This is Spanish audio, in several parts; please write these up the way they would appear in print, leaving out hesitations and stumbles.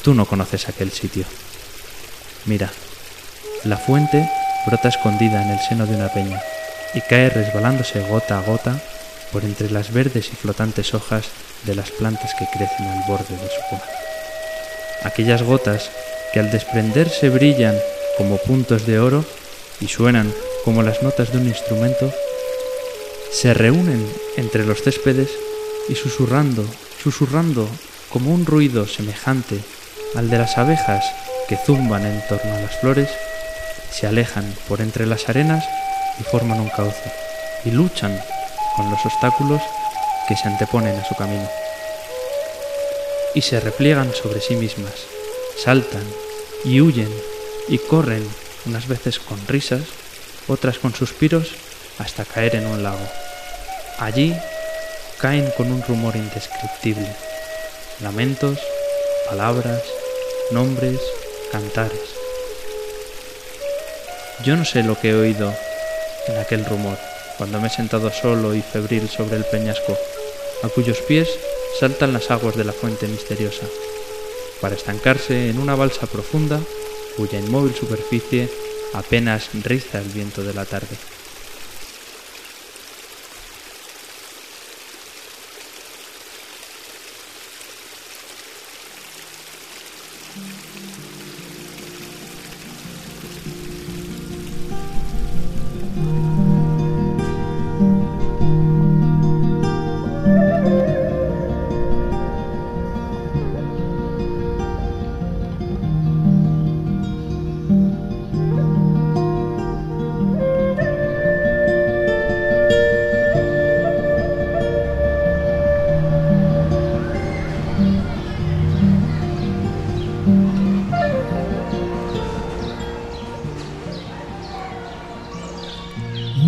Tú no conoces aquel sitio. Mira, la fuente brota escondida en el seno de una peña y cae resbalándose gota a gota por entre las verdes y flotantes hojas de las plantas que crecen al borde de su cuna. Aquellas gotas que al desprenderse brillan como puntos de oro y suenan como las notas de un instrumento, se reúnen entre los céspedes y susurrando como un ruido semejante al de las abejas que zumban en torno a las flores, se alejan por entre las arenas y forman un cauce y luchan con los obstáculos que se anteponen a su camino. Y se repliegan sobre sí mismas, saltan y huyen y corren, unas veces con risas, otras con suspiros, hasta caer en un lago. Allí caen con un rumor indescriptible, lamentos, palabras, nombres, cantares. Yo no sé lo que he oído en aquel rumor, cuando me he sentado solo y febril sobre el peñasco, a cuyos pies saltan las aguas de la fuente misteriosa, para estancarse en una balsa profunda cuya inmóvil superficie apenas riza el viento de la tarde.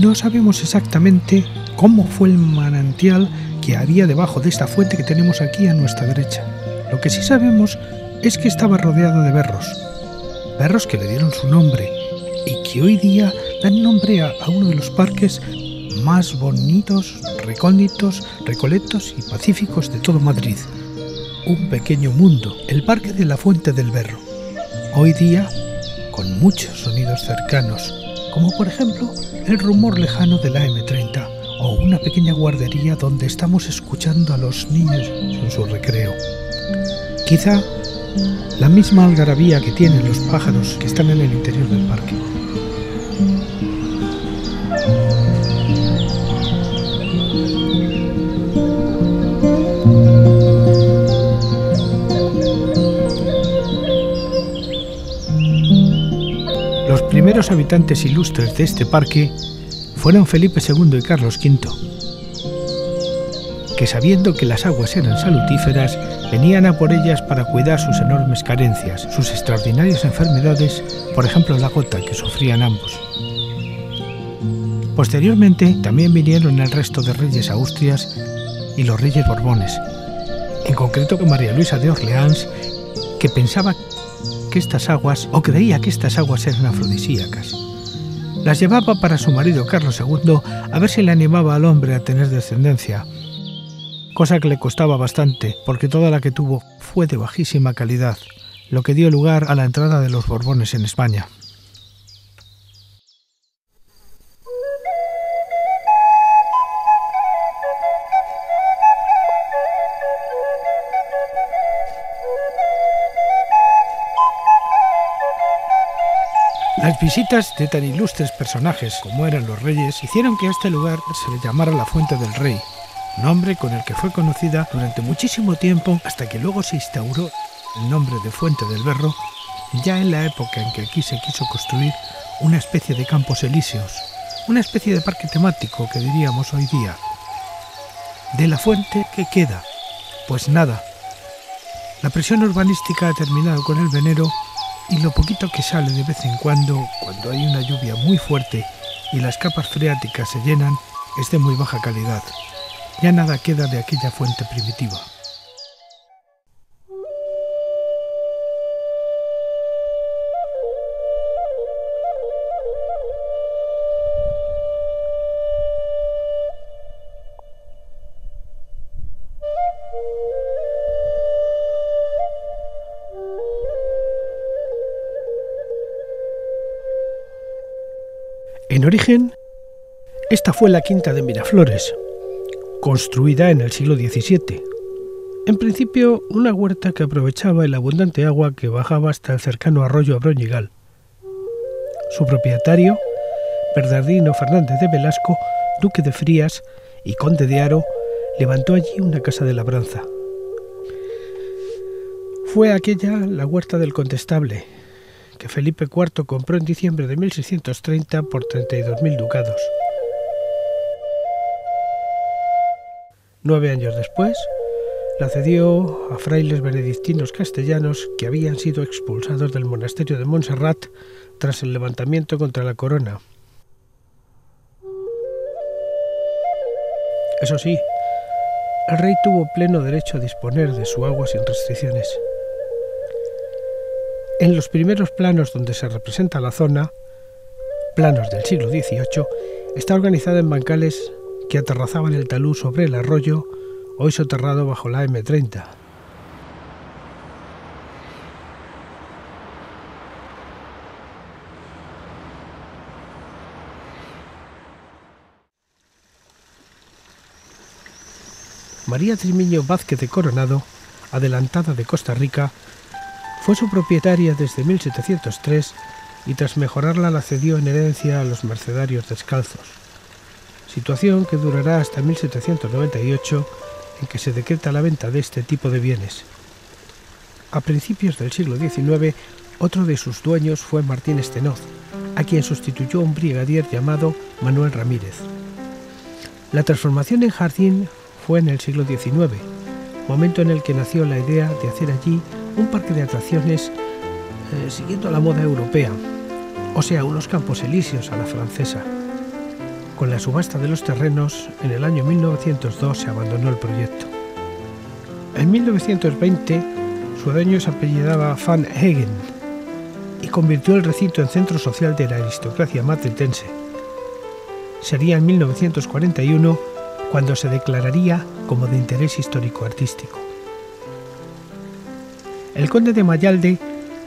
No sabemos exactamente cómo fue el manantial que había debajo de esta fuente que tenemos aquí a nuestra derecha. Lo que sí sabemos es que estaba rodeado de berros que le dieron su nombre y que hoy día dan nombre a uno de los parques más bonitos, recónditos, recoletos y pacíficos de todo Madrid. Un pequeño mundo, el Parque de la Fuente del Berro. Hoy día, con muchos sonidos cercanos, como por ejemplo el rumor lejano de la M30 o una pequeña guardería donde estamos escuchando a los niños en su recreo. Quizá la misma algarabía que tienen los pájaros que están en el interior del parque. Los primeros habitantes ilustres de este parque fueron Felipe II y Carlos V, que sabiendo que las aguas eran salutíferas, venían a por ellas para cuidar sus enormes carencias, sus extraordinarias enfermedades, por ejemplo la gota que sufrían ambos. Posteriormente también vinieron el resto de reyes austrias y los reyes borbones, en concreto María Luisa de Orleans, que pensaba que estas aguas, o creía que estas aguas eran afrodisíacas. Las llevaba para su marido Carlos II a ver si le animaba al hombre a tener descendencia, cosa que le costaba bastante porque toda la que tuvo fue de bajísima calidad, lo que dio lugar a la entrada de los Borbones en España. Las visitas de tan ilustres personajes como eran los reyes hicieron que a este lugar se le llamara la Fuente del Rey, nombre con el que fue conocida durante muchísimo tiempo hasta que luego se instauró el nombre de Fuente del Berro, ya en la época en que aquí se quiso construir una especie de campos elíseos, una especie de parque temático que diríamos hoy día. ¿De la fuente qué queda? Pues nada. La presión urbanística ha terminado con el venero y lo poquito que sale de vez en cuando hay una lluvia muy fuerte y las capas freáticas se llenan, es de muy baja calidad. Ya nada queda de aquella fuente primitiva. En origen, esta fue la quinta de Miraflores, construida en el siglo XVII. En principio, una huerta que aprovechaba el abundante agua que bajaba hasta el cercano arroyo Abroñigal. Su propietario, Bernardino Fernández de Velasco, duque de Frías y conde de Haro, levantó allí una casa de labranza. Fue aquella la huerta del Condestable, que Felipe IV compró en diciembre de 1630 por 32.000 ducados. 9 años después, la cedió a frailes benedictinos castellanos que habían sido expulsados del monasterio de Montserrat tras el levantamiento contra la corona. Eso sí, el rey tuvo pleno derecho a disponer de su agua sin restricciones. En los primeros planos donde se representa la zona, planos del siglo XVIII, está organizada en bancales que aterrazaban el talud sobre el arroyo, hoy soterrado bajo la M30. María Trimiño Vázquez de Coronado, adelantada de Costa Rica, fue su propietaria desde 1703 y tras mejorarla la cedió en herencia a los mercedarios descalzos, situación que durará hasta 1798, en que se decreta la venta de este tipo de bienes. A principios del siglo XIX, otro de sus dueños fue Martín Estenoz, a quien sustituyó un brigadier llamado Manuel Ramírez. La transformación en jardín fue en el siglo XIX, momento en el que nació la idea de hacer allí un parque de atracciones siguiendo la moda europea, o sea, unos campos elíseos a la francesa. Con la subasta de los terrenos, en el año 1902 se abandonó el proyecto. En 1920, su dueño se apellidaba Van Hegen y convirtió el recinto en centro social de la aristocracia madridense. Sería en 1941 cuando se declararía como de interés histórico-artístico. El conde de Mayalde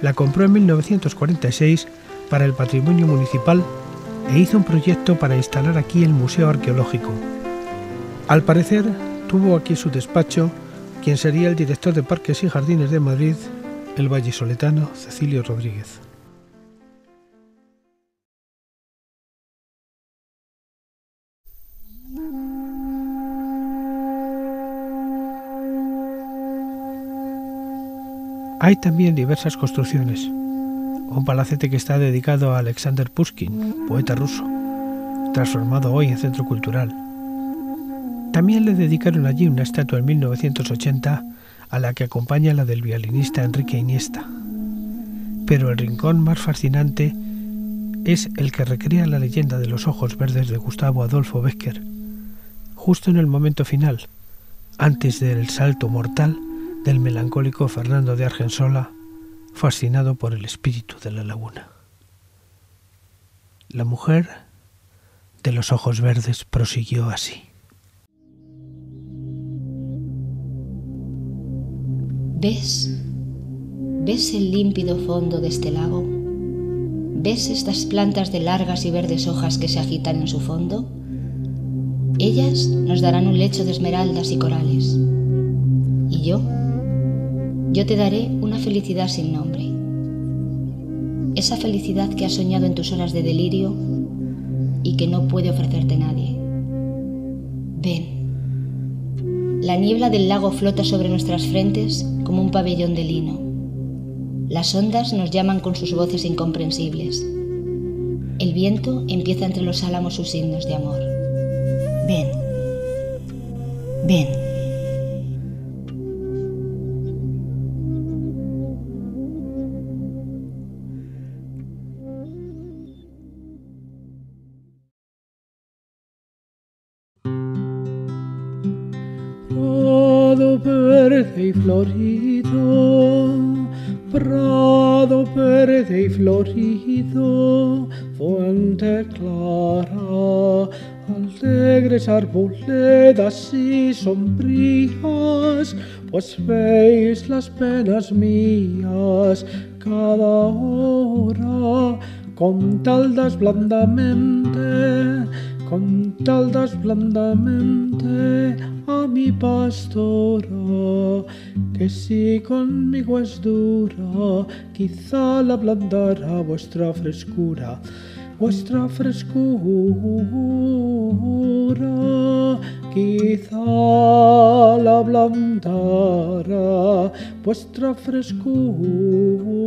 la compró en 1946 para el patrimonio municipal e hizo un proyecto para instalar aquí el Museo Arqueológico. Al parecer, tuvo aquí su despacho quien sería el director de Parques y Jardines de Madrid, el vallisoletano Cecilio Rodríguez. Hay también diversas construcciones. Un palacete que está dedicado a Alexander Pushkin, poeta ruso, transformado hoy en centro cultural. También le dedicaron allí una estatua en 1980 a la que acompaña la del violinista Enrique Iniesta. Pero el rincón más fascinante es el que recrea la leyenda de los ojos verdes de Gustavo Adolfo Bécquer, justo en el momento final, antes del salto mortal del melancólico Fernando de Argensola, fascinado por el espíritu de la laguna. La mujer de los ojos verdes prosiguió así. ¿Ves? ¿Ves el límpido fondo de este lago? ¿Ves estas plantas de largas y verdes hojas que se agitan en su fondo? Ellas nos darán un lecho de esmeraldas y corales. Y yo te daré una felicidad sin nombre. Esa felicidad que has soñado en tus horas de delirio y que no puede ofrecerte nadie. Ven. La niebla del lago flota sobre nuestras frentes como un pabellón de lino. Las ondas nos llaman con sus voces incomprensibles. El viento empieza entre los álamos sus himnos de amor. Ven. Ven. Prado verde y florido, prado verde y florido, fuente clara, alegres arboledas y sombrías, pues veis las penas mías cada hora con taldas blandamente, con taldas blandamente a mi pastora, que si conmigo es dura, quizá la ablandará vuestra frescura, vuestra frescura, quizá la ablandará vuestra frescura.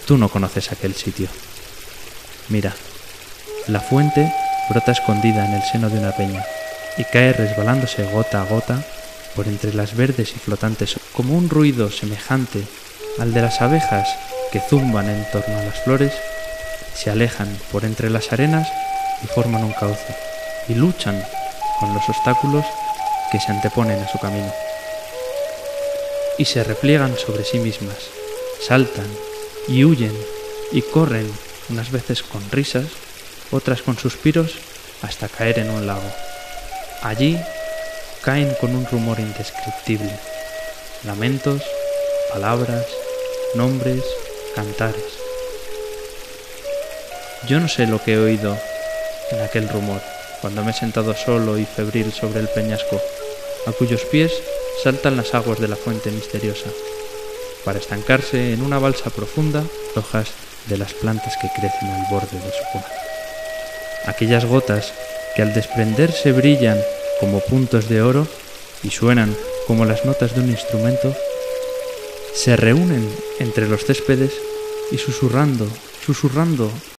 Tú no conoces aquel sitio. Mira, la fuente brota escondida en el seno de una peña y cae resbalándose gota a gota por entre las verdes y flotantes como un ruido semejante al de las abejas que zumban en torno a las flores, se alejan por entre las arenas y forman un cauce y luchan con los obstáculos que se anteponen a su camino. Y se repliegan sobre sí mismas, saltan y huyen y corren, unas veces con risas, otras con suspiros, hasta caer en un lago. Allí caen con un rumor indescriptible, lamentos, palabras, nombres, cantares. Yo no sé lo que he oído en aquel rumor, cuando me he sentado solo y febril sobre el peñasco, a cuyos pies saltan las aguas de la fuente misteriosa, para estancarse en una balsa profunda, hojas de las plantas que crecen al borde de su cuna. Aquellas gotas que al desprenderse brillan como puntos de oro y suenan como las notas de un instrumento, se reúnen entre los céspedes y susurrando